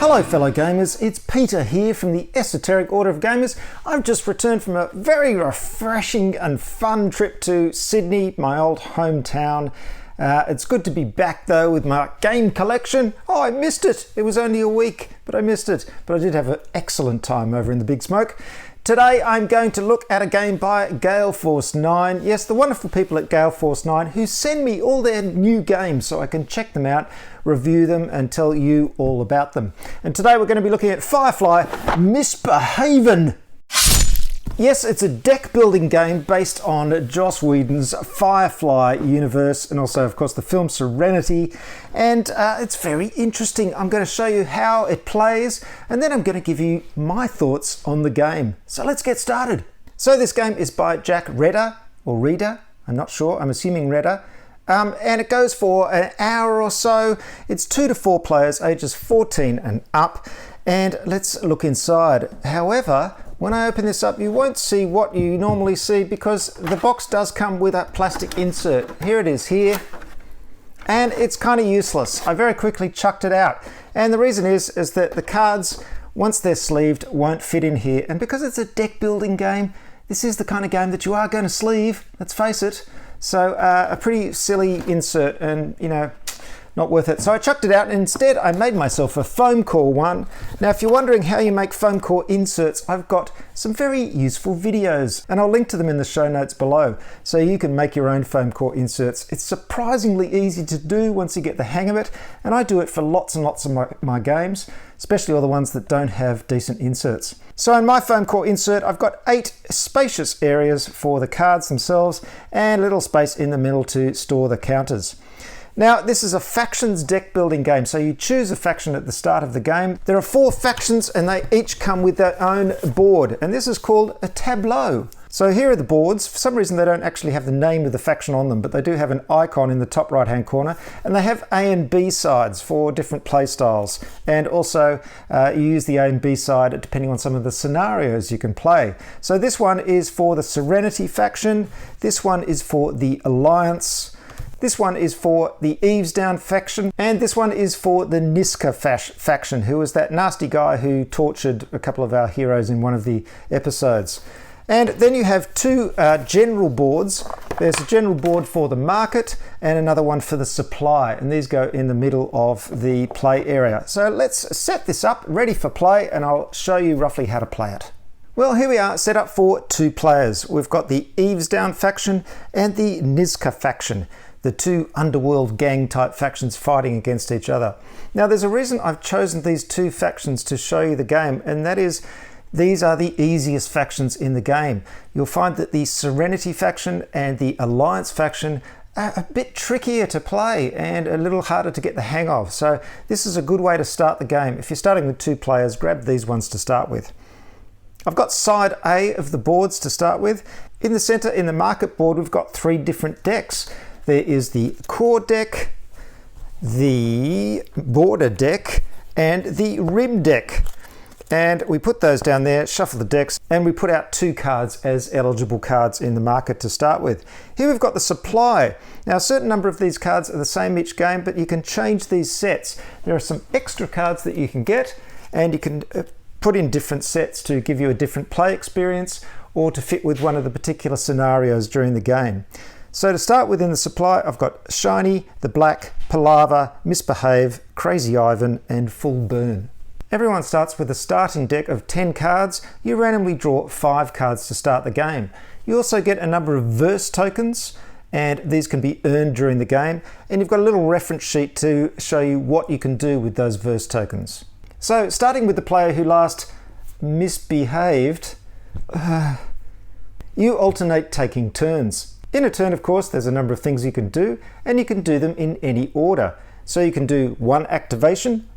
Hello fellow gamers, it's Peter here from the Esoteric Order of Gamers. I've just returned from a very refreshing and fun trip to Sydney, my old hometown. It's good to be back though with my game collection. Oh, I missed it. It was only a week, but I missed it. But I did have an excellent time over in the Big Smoke. Today I'm going to look at a game by Gale Force Nine. Yes, the wonderful people at Gale Force Nine who send me all their new games so I can check them out, review them and tell you all about them. And today we're going to be looking at Firefly Misbehavin. Yes, it's a deck building game based on Joss Whedon's Firefly universe and also of course the film Serenity, and it's very interesting. I'm going to show you how it plays and then I'm going to give you my thoughts on the game. So let's get started. So this game is by Jack Redder, or Reader, I'm not sure, I'm assuming Redder. And it goes for an hour or so. It's 2 to 4 players, ages 14 and up. And let's look inside. However, when I open this up, you won't see what you normally see because the box does come with a plastic insert. Here it is here. And it's kind of useless. I very quickly chucked it out. And the reason is that the cards, once they're sleeved, won't fit in here. And because it's a deck building game, this is the kind of game that you are going to sleeve, let's face it. So a pretty silly insert and, you know, not worth it. So I chucked it out and instead I made myself a Foamcore one. Now if you're wondering how you make Foamcore inserts, I've got some very useful videos and I'll link to them in the show notes below so you can make your own Foamcore inserts. It's surprisingly easy to do once you get the hang of it, and I do it for lots and lots of my games, especially all the ones that don't have decent inserts. So in my Foamcore insert, I've got 8 spacious areas for the cards themselves and a little space in the middle to store the counters. Now, this is a factions deck building game, so you choose a faction at the start of the game. There are 4 factions and they each come with their own board, and this is called a tableau. So here are the boards. For some reason they don't actually have the name of the faction on them, but they do have an icon in the top right hand corner, and they have A and B sides for different play styles. And also you use the A and B side depending on some of the scenarios you can play. So this one is for the Serenity faction, this one is for the Alliance, this one is for the Eves Down faction, and this one is for the Niska faction, who was that nasty guy who tortured a couple of our heroes in one of the episodes. And then you have 2 general boards. There's a general board for the market and another one for the supply, and these go in the middle of the play area. So let's set this up, ready for play, and I'll show you roughly how to play it. Well, here we are, set up for 2 players. We've got the Eves Down faction and the Niska faction, the 2 underworld gang type factions fighting against each other. Now there's a reason I've chosen these 2 factions to show you the game, and that is these are the easiest factions in the game. You'll find that the Serenity faction and the Alliance faction are a bit trickier to play and a little harder to get the hang of. So this is a good way to start the game. If you're starting with 2 players, grab these ones to start with. I've got side A of the boards to start with. In the center, in the market board, we've got 3 different decks. There is the core deck, the border deck, and the rim deck. And we put those down there, shuffle the decks, and we put out 2 cards as eligible cards in the market to start with. Here we've got the supply. Now a certain number of these cards are the same each game, but you can change these sets. There are some extra cards that you can get, and you can put in different sets to give you a different play experience or to fit with one of the particular scenarios during the game. So to start with in the supply, I've got Shiny, the Black, Palaver, Misbehave, Crazy Ivan, and Full Burn. Everyone starts with a starting deck of 10 cards. You randomly draw 5 cards to start the game. You also get a number of verse tokens, and these can be earned during the game. And you've got a little reference sheet to show you what you can do with those verse tokens. So starting with the player who last misbehaved, you alternate taking turns. In a turn, of course, there's a number of things you can do, and you can do them in any order. So you can do 1 activation,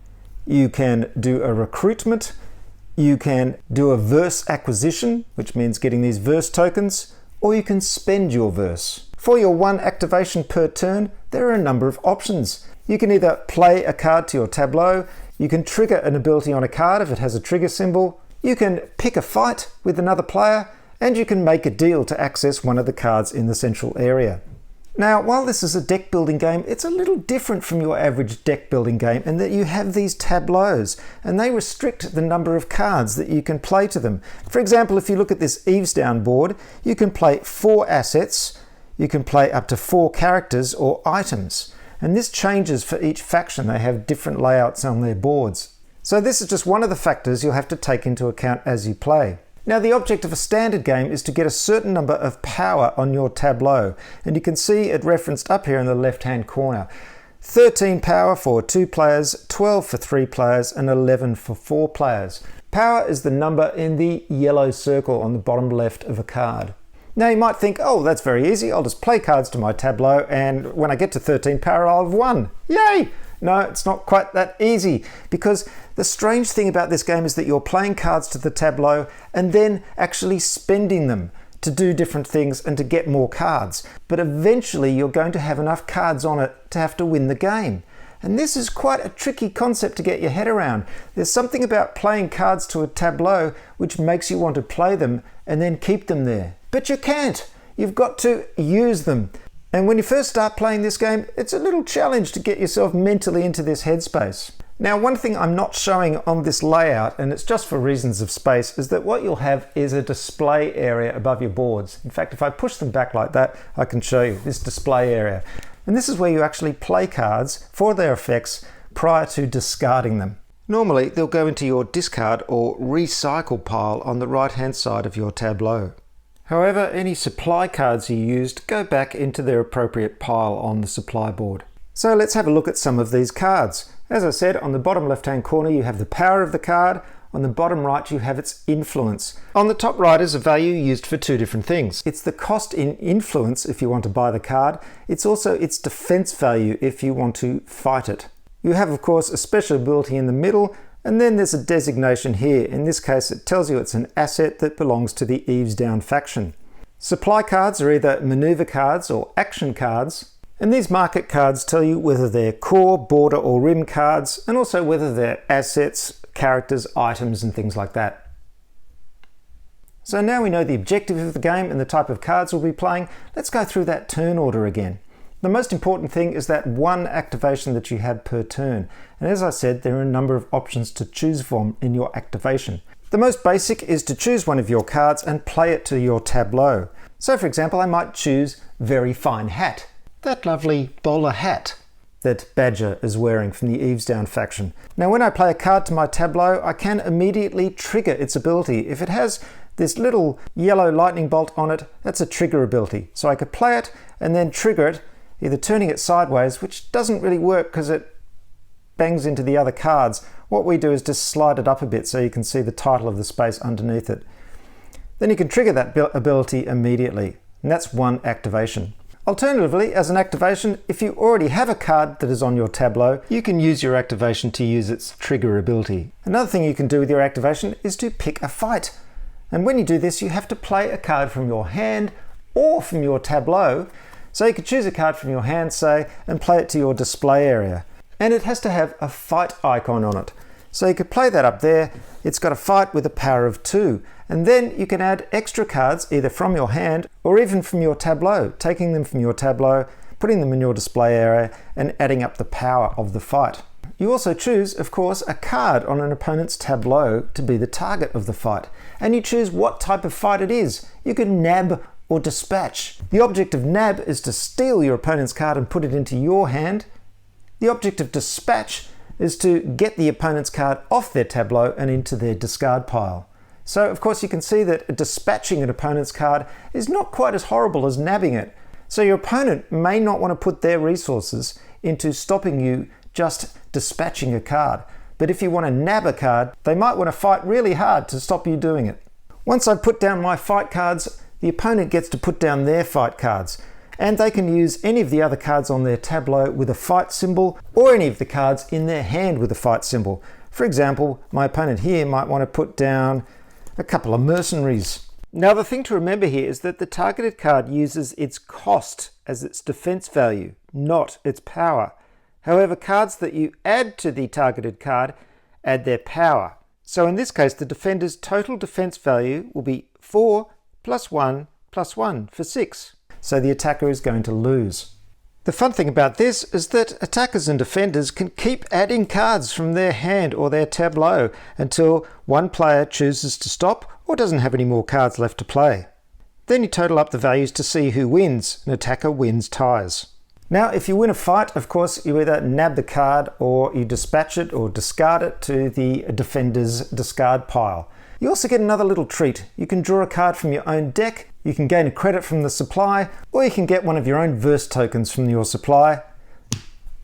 you can do a recruitment, you can do a verse acquisition, which means getting these verse tokens, or you can spend your verse. For your 1 activation per turn, there are a number of options. You can either play a card to your tableau, you can trigger an ability on a card if it has a trigger symbol, you can pick a fight with another player, and you can make a deal to access one of the cards in the central area. Now, while this is a deck building game, it's a little different from your average deck building game in that you have these tableaus, and they restrict the number of cards that you can play to them. For example, if you look at this Eaves Down board, you can play 4 assets, you can play up to 4 characters or items, and this changes for each faction. They have different layouts on their boards. So this is just one of the factors you'll have to take into account as you play. Now, the object of a standard game is to get a certain number of power on your tableau, and you can see it referenced up here in the left hand corner. 13 power for 2 players, 12 for 3 players, and 11 for 4 players. Power is the number in the yellow circle on the bottom left of a card. Now you might think, oh, that's very easy, I'll just play cards to my tableau, and when I get to 13 power I'll have won. Yay! No, it's not quite that easy, because the strange thing about this game is that you're playing cards to the tableau and then actually spending them to do different things and to get more cards. But eventually you're going to have enough cards on it to have to win the game. And this is quite a tricky concept to get your head around. There's something about playing cards to a tableau which makes you want to play them and then keep them there. But you can't. You've got to use them. And when you first start playing this game, it's a little challenge to get yourself mentally into this headspace. Now, one thing I'm not showing on this layout, and it's just for reasons of space, is that what you'll have is a display area above your boards. In fact, if I push them back like that, I can show you this display area. And this is where you actually play cards for their effects prior to discarding them. Normally, they'll go into your discard or recycle pile on the right-hand side of your tableau. However, any supply cards you used go back into their appropriate pile on the supply board. So let's have a look at some of these cards. As I said, on the bottom left-hand corner you have the power of the card, on the bottom right you have its influence. On the top right is a value used for 2 different things. It's the cost in influence if you want to buy the card, it's also its defense value if you want to fight it. You have of course a special ability in the middle, and then there's a designation here. In this case it tells you it's an asset that belongs to the Eaves Down faction. Supply cards are either maneuver cards or action cards, and these market cards tell you whether they're core, border or rim cards, and also whether they're assets, characters, items and things like that. So now we know the objective of the game and the type of cards we'll be playing, let's go through that turn order again. The most important thing is that one activation that you have per turn. And as I said, there are a number of options to choose from in your activation. The most basic is to choose one of your cards and play it to your tableau. So for example, I might choose Very Fine Hat. That lovely bowler hat that Badger is wearing from the Eaves Down faction. Now when I play a card to my tableau, I can immediately trigger its ability. If it has this little yellow lightning bolt on it, that's a trigger ability. So I could play it and then trigger it, either turning it sideways, which doesn't really work because it bangs into the other cards. What we do is just slide it up a bit so you can see the title of the space underneath it. Then you can trigger that ability immediately, and that's one activation. Alternatively, as an activation, if you already have a card that is on your tableau, you can use your activation to use its trigger ability. Another thing you can do with your activation is to pick a fight. And when you do this, you have to play a card from your hand or from your tableau. So you could choose a card from your hand, say, and play it to your display area. And it has to have a fight icon on it. So you could play that up there. It's got a fight with a power of 2. And then you can add extra cards either from your hand or even from your tableau, taking them from your tableau, putting them in your display area and adding up the power of the fight. You also choose, of course, a card on an opponent's tableau to be the target of the fight. And you choose what type of fight it is. You can nab or dispatch. The object of nab is to steal your opponent's card and put it into your hand. The object of dispatch is to get the opponent's card off their tableau and into their discard pile. So of course you can see that dispatching an opponent's card is not quite as horrible as nabbing it. So your opponent may not want to put their resources into stopping you just dispatching a card. But if you want to nab a card, they might want to fight really hard to stop you doing it. Once I've put down my fight cards, the opponent gets to put down their fight cards. And they can use any of the other cards on their tableau with a fight symbol or any of the cards in their hand with a fight symbol. For example, my opponent here might want to put down a couple of mercenaries. Now the thing to remember here is that the targeted card uses its cost as its defense value, not its power. However, cards that you add to the targeted card add their power. So in this case, the defender's total defense value will be 4 + 1 + 1 for 6. so the attacker is going to lose. The fun thing about this is that attackers and defenders can keep adding cards from their hand or their tableau until one player chooses to stop or doesn't have any more cards left to play. Then you total up the values to see who wins. An attacker wins ties. Now, if you win a fight, of course, you either nab the card or you dispatch it or discard it to the defender's discard pile. You also get another little treat. You can draw a card from your own deck, you can gain a credit from the supply, or you can get one of your own verse tokens from your supply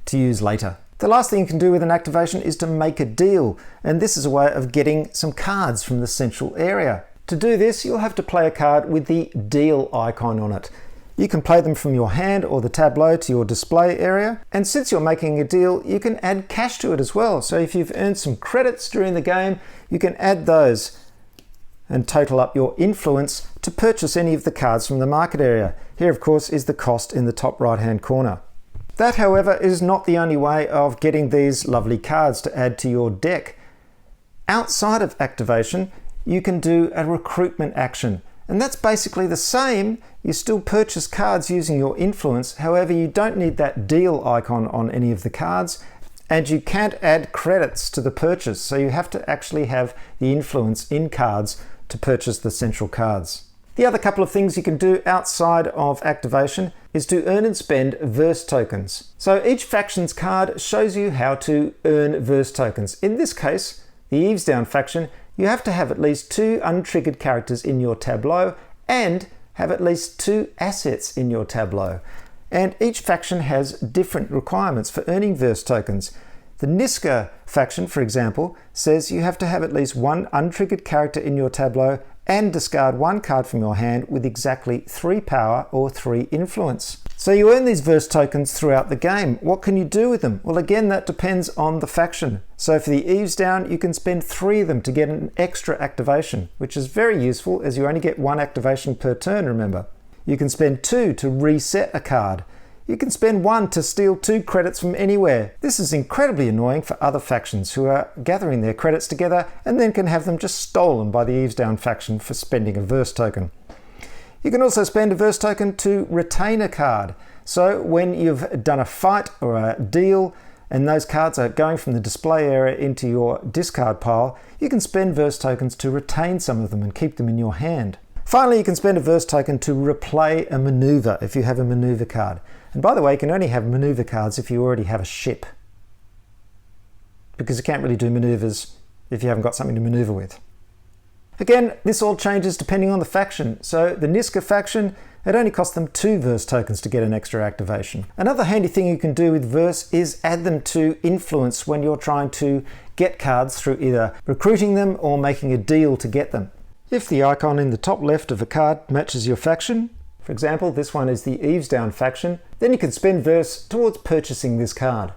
to use later. The last thing you can do with an activation is to make a deal, and this is a way of getting some cards from the central area. To do this, you'll have to play a card with the deal icon on it. You can play them from your hand or the tableau to your display area, and since you're making a deal, you can add cash to it as well. So if you've earned some credits during the game, you can add those and total up your influence to purchase any of the cards from the market area. Here, of course, is the cost in the top right-hand corner. That, however, is not the only way of getting these lovely cards to add to your deck. Outside of activation, you can do a recruitment action, and that's basically the same. You still purchase cards using your influence, however, you don't need that deal icon on any of the cards, and you can't add credits to the purchase, so you have to actually have the influence in cards to purchase the central cards. The other couple of things you can do outside of activation is to earn and spend verse tokens. So each faction's card shows you how to earn verse tokens. In this case, the Eves Down faction, you have to have at least 2 untriggered characters in your tableau and have at least 2 assets in your tableau. And each faction has different requirements for earning verse tokens. The Niska faction, for example, says you have to have at least 1 untriggered character in your tableau and discard 1 card from your hand with exactly 3 power or 3 influence. So you earn these verse tokens throughout the game. What can you do with them? Well, again, that depends on the faction. So for the Eves Down, you can spend 3 of them to get an extra activation, which is very useful as you only get 1 activation per turn, remember. You can spend 2 to reset a card. You can spend 1 to steal 2 credits from anywhere. This is incredibly annoying for other factions who are gathering their credits together and then can have them just stolen by the Eves Down faction for spending a verse token. You can also spend a verse token to retain a card. So when you've done a fight or a deal and those cards are going from the display area into your discard pile, you can spend verse tokens to retain some of them and keep them in your hand. Finally, you can spend a verse token to replay a maneuver if you have a maneuver card. And by the way, you can only have maneuver cards if you already have a ship, because you can't really do maneuvers if you haven't got something to maneuver with. Again, this all changes depending on the faction. So the Niska faction, it only costs them 2 verse tokens to get an extra activation. Another handy thing you can do with verse is add them to influence when you're trying to get cards through either recruiting them or making a deal to get them. If the icon in the top left of a card matches your faction, for example, this one is the Eves Down faction, then you can spend verse towards purchasing this card.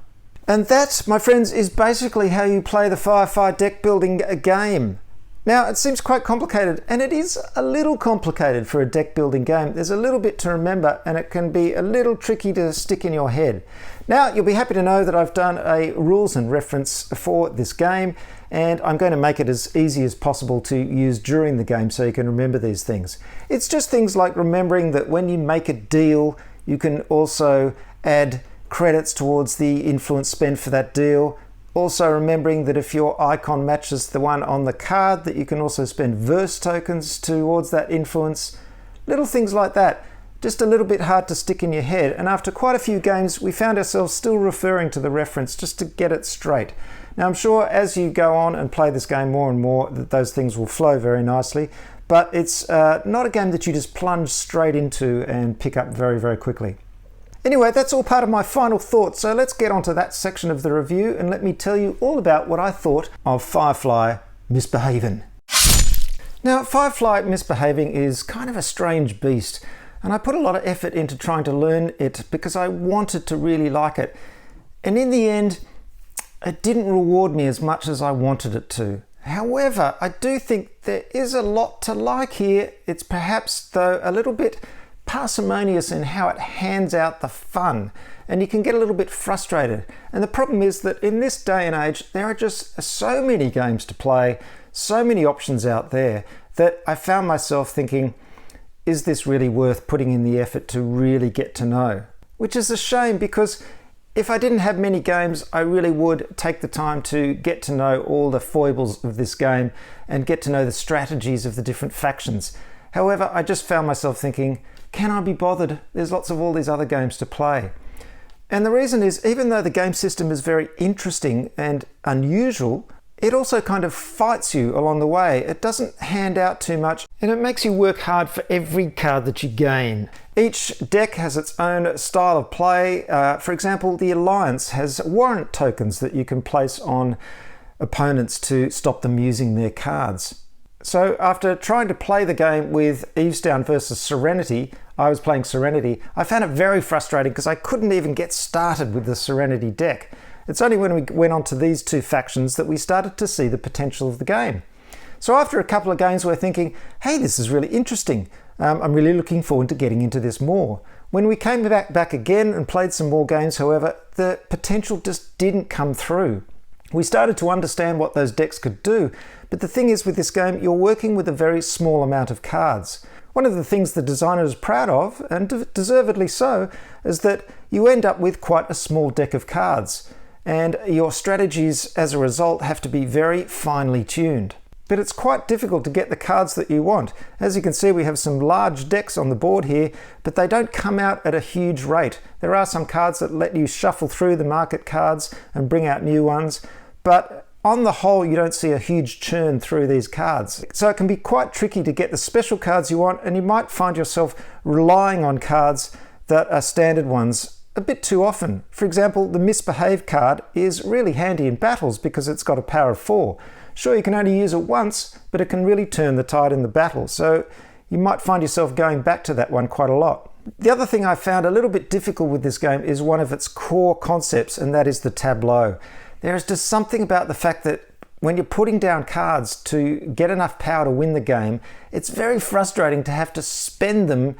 And that, my friends, is basically how you play the Firefly deck building game. Now, it seems quite complicated, and it is a little complicated for a deck building game. There's a little bit to remember, and it can be a little tricky to stick in your head. Now, you'll be happy to know that I've done a rules and reference for this game, and I'm going to make it as easy as possible to use during the game so you can remember these things. It's just things like remembering that when you make a deal, you can also add credits towards the influence spend for that deal. Also remembering that if your icon matches the one on the card, that you can also spend verse tokens towards that influence. Little things like that. Just a little bit hard to stick in your head, and after quite a few games we found ourselves still referring to the reference just to get it straight. Now I'm sure as you go on and play this game more and more that those things will flow very nicely, but it's not a game that you just plunge straight into and pick up very, very quickly. Anyway, that's all part of my final thoughts, so let's get on to that section of the review and let me tell you all about what I thought of Firefly Misbehavin. Now, Firefly Misbehavin is kind of a strange beast, and I put a lot of effort into trying to learn it because I wanted to really like it. And in the end, it didn't reward me as much as I wanted it to. However, I do think there is a lot to like here. It's perhaps, though, a little bit parsimonious in how it hands out the fun, and you can get a little bit frustrated. And the problem is that in this day and age there are just so many games to play, so many options out there, that I found myself thinking, is this really worth putting in the effort to really get to know? Which is a shame, because if I didn't have many games, I really would take the time to get to know all the foibles of this game and get to know the strategies of the different factions. However, I just found myself thinking, can I be bothered? There's lots of all these other games to play. And the reason is, even though the game system is very interesting and unusual, it also kind of fights you along the way. It doesn't hand out too much, and it makes you work hard for every card that you gain. Each deck has its own style of play. For example, the Alliance has warrant tokens that you can place on opponents to stop them using their cards. So after trying to play the game with Evestown versus Serenity, I was playing Serenity, I found it very frustrating because I couldn't even get started with the Serenity deck. It's only when we went on to these two factions that we started to see the potential of the game. So after a couple of games, we're thinking, hey, this is really interesting. I'm really looking forward to getting into this more. When we came back again and played some more games, however, the potential just didn't come through. We started to understand what those decks could do, but the thing is, with this game, you're working with a very small amount of cards. One of the things the designer is proud of, and deservedly so, is that you end up with quite a small deck of cards, and your strategies as a result have to be very finely tuned. But it's quite difficult to get the cards that you want. As you can see, we have some large decks on the board here, but they don't come out at a huge rate. There are some cards that let you shuffle through the market cards and bring out new ones, but on the whole, you don't see a huge churn through these cards. So it can be quite tricky to get the special cards you want, and you might find yourself relying on cards that are standard ones a bit too often. For example, the Misbehave card is really handy in battles because it's got a power of 4. Sure, you can only use it once, but it can really turn the tide in the battle, so you might find yourself going back to that one quite a lot. The other thing I found a little bit difficult with this game is one of its core concepts, and that is the tableau. There is just something about the fact that when you're putting down cards to get enough power to win the game, it's very frustrating to have to spend them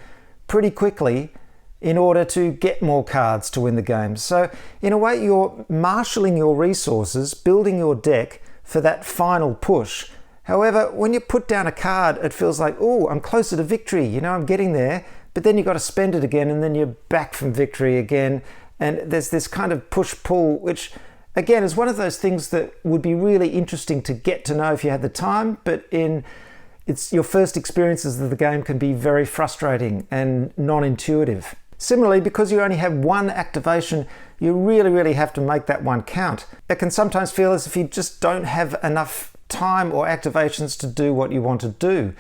pretty quickly in order to get more cards to win the game. So in a way, you're marshalling your resources, building your deck for that final push. However, when you put down a card, it feels like, oh, I'm closer to victory, you know, I'm getting there, but then you've got to spend it again, and then you're back from victory again. And there's this kind of push-pull, which again is one of those things that would be really interesting to get to know if you had the time, but it's your first experiences of the game can be very frustrating and non-intuitive. Similarly, because you only have one activation, you really have to make that one count. It can sometimes feel as if you just don't have enough time or activations to do what you want to do.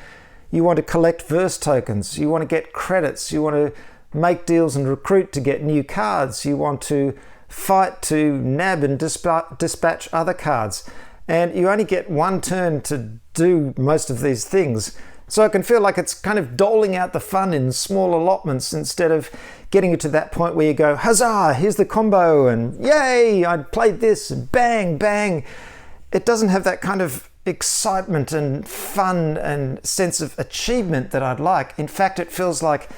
You want to collect verse tokens, you want to get credits, you want to make deals and recruit to get new cards, you want to fight to nab and dispatch other cards. And you only get one turn to do most of these things. So it can feel like it's kind of doling out the fun in small allotments instead of getting you to that point where you go, huzzah, here's the combo, and yay, I played this, and bang, bang. It doesn't have that kind of excitement and fun and sense of achievement that I'd like. In fact, it feels like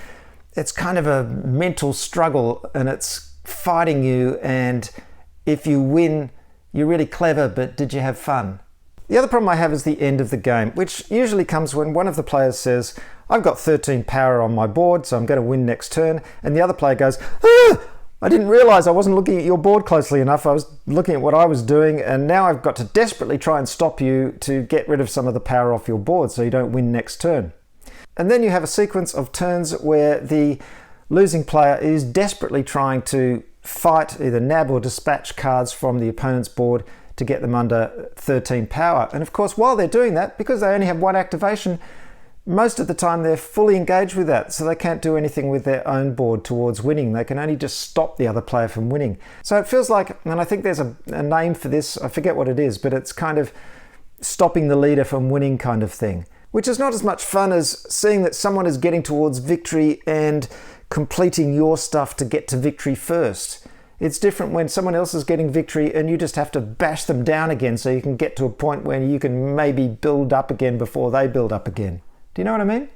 it's kind of a mental struggle, and it's fighting you, and if you win, you're really clever, but did you have fun? The other problem I have is the end of the game, which usually comes when one of the players says, I've got 13 power on my board, so I'm going to win next turn, and the other player goes, I didn't realize I wasn't looking at your board closely enough, I was looking at what I was doing, and now I've got to desperately try and stop you to get rid of some of the power off your board so you don't win next turn. And then you have a sequence of turns where the losing player is desperately trying to fight, either nab or dispatch cards from the opponent's board to get them under 13 power. And of course, while they're doing that, because they only have one activation, most of the time they're fully engaged with that, so they can't do anything with their own board towards winning. They can only just stop the other player from winning. So it feels like, and I think there's a name for this, I forget what it is, but it's kind of stopping the leader from winning kind of thing, which is not as much fun as seeing that someone is getting towards victory and completing your stuff to get to victory first. It's different when someone else is getting victory and you just have to bash them down again so you can get to a point where you can maybe build up again before they build up again. Do you know what I mean?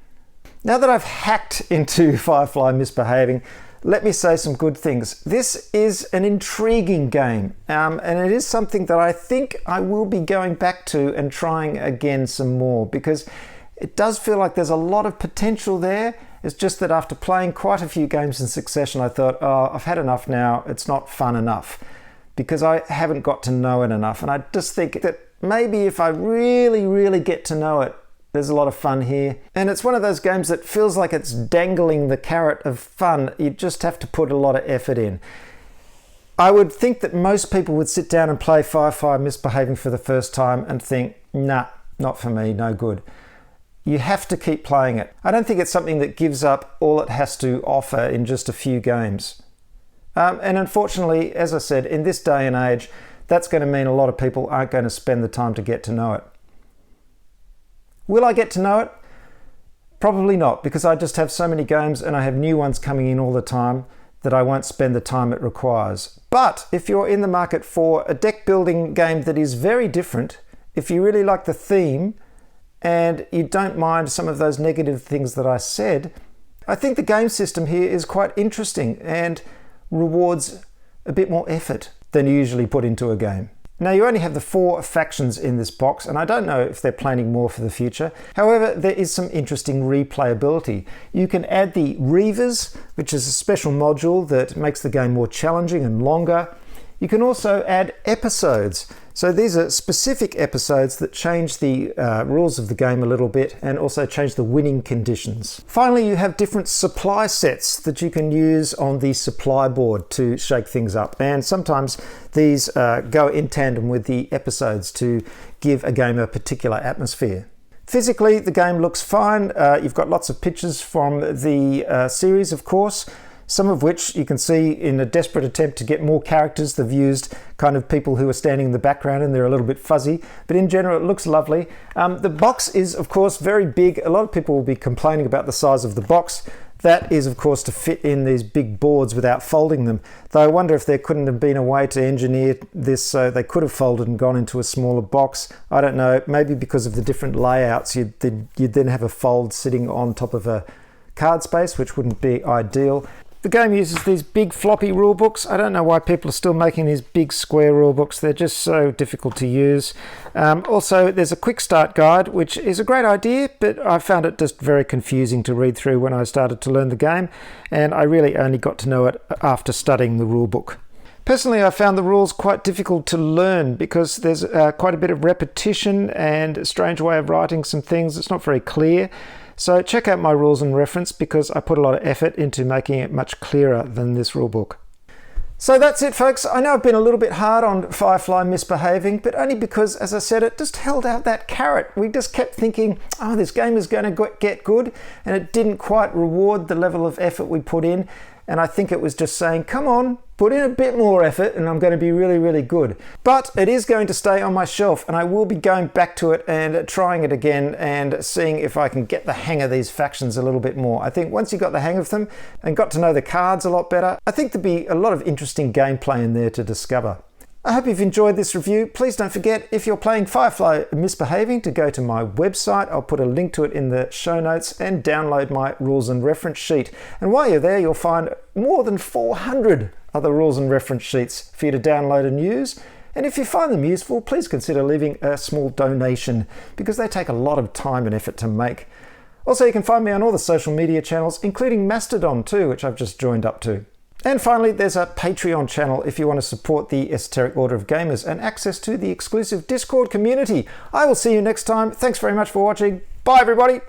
Now that I've hacked into Firefly Misbehavin, let me say some good things. This is an intriguing game, and it is something that I think I will be going back to and trying again some more, because it does feel like there's a lot of potential there, It's just that after playing quite a few games in succession, I thought, oh, I've had enough now. It's not fun enough because I haven't got to know it enough. And I just think that maybe if I really, really get to know it, there's a lot of fun here. And it's one of those games that feels like it's dangling the carrot of fun. You just have to put a lot of effort in. I would think that most people would sit down and play Firefly Misbehavin for the first time and think, nah, not for me, no good. You have to keep playing it. I don't think it's something that gives up all it has to offer in just a few games. And unfortunately, as I said, in this day and age, that's going to mean a lot of people aren't going to spend the time to get to know it. Will I get to know it? Probably not, because I just have so many games and I have new ones coming in all the time that I won't spend the time it requires. But if you're in the market for a deck building game that is very different, if you really like the theme and you don't mind some of those negative things that I said, I think the game system here is quite interesting and rewards a bit more effort than you usually put into a game. Now, you only have the 4 factions in this box, and I don't know if they're planning more for the future. However, there is some interesting replayability. You can add the Reavers, which is a special module that makes the game more challenging and longer. You can also add episodes. So these are specific episodes that change the rules of the game a little bit and also change the winning conditions. Finally, you have different supply sets that you can use on the supply board to shake things up. And sometimes these go in tandem with the episodes to give a game a particular atmosphere. Physically, the game looks fine. You've got lots of pictures from the series, of course. Some of which you can see in a desperate attempt to get more characters. They've used kind of people who are standing in the background and they're a little bit fuzzy, but in general it looks lovely. The box is of course very big. A lot of people will be complaining about the size of the box. That is of course to fit in these big boards without folding them. Though I wonder if there couldn't have been a way to engineer this so they could have folded and gone into a smaller box. I don't know, maybe because of the different layouts you'd then have a fold sitting on top of a card space, which wouldn't be ideal. The game uses these big floppy rulebooks. I don't know why people are still making these big square rulebooks. They're just so difficult to use. Also, there's a quick start guide, which is a great idea, but I found it just very confusing to read through when I started to learn the game, and I really only got to know it after studying the rulebook. Personally, I found the rules quite difficult to learn because there's quite a bit of repetition and a strange way of writing some things. It's not very clear. So check out my rules and reference because I put a lot of effort into making it much clearer than this rulebook. So that's it, folks. I know I've been a little bit hard on Firefly Misbehavin, but only because, as I said, it just held out that carrot. We just kept thinking, oh, this game is going to get good, and it didn't quite reward the level of effort we put in. And I think it was just saying, come on, put in a bit more effort and I'm going to be really, really good. But it is going to stay on my shelf and I will be going back to it and trying it again and seeing if I can get the hang of these factions a little bit more. I think once you got the hang of them and got to know the cards a lot better, I think there'd be a lot of interesting gameplay in there to discover. I hope you've enjoyed this review. Please don't forget, if you're playing Firefly Misbehavin, to go to my website. I'll put a link to it in the show notes and download my rules and reference sheet. And while you're there, you'll find more than 400 other rules and reference sheets for you to download and use. And if you find them useful, please consider leaving a small donation because they take a lot of time and effort to make. Also, you can find me on all the social media channels, including Mastodon too, which I've just joined up to. And finally, there's a Patreon channel if you want to support the Esoteric Order of Gamers and access to the exclusive Discord community. I will see you next time. Thanks very much for watching. Bye, everybody.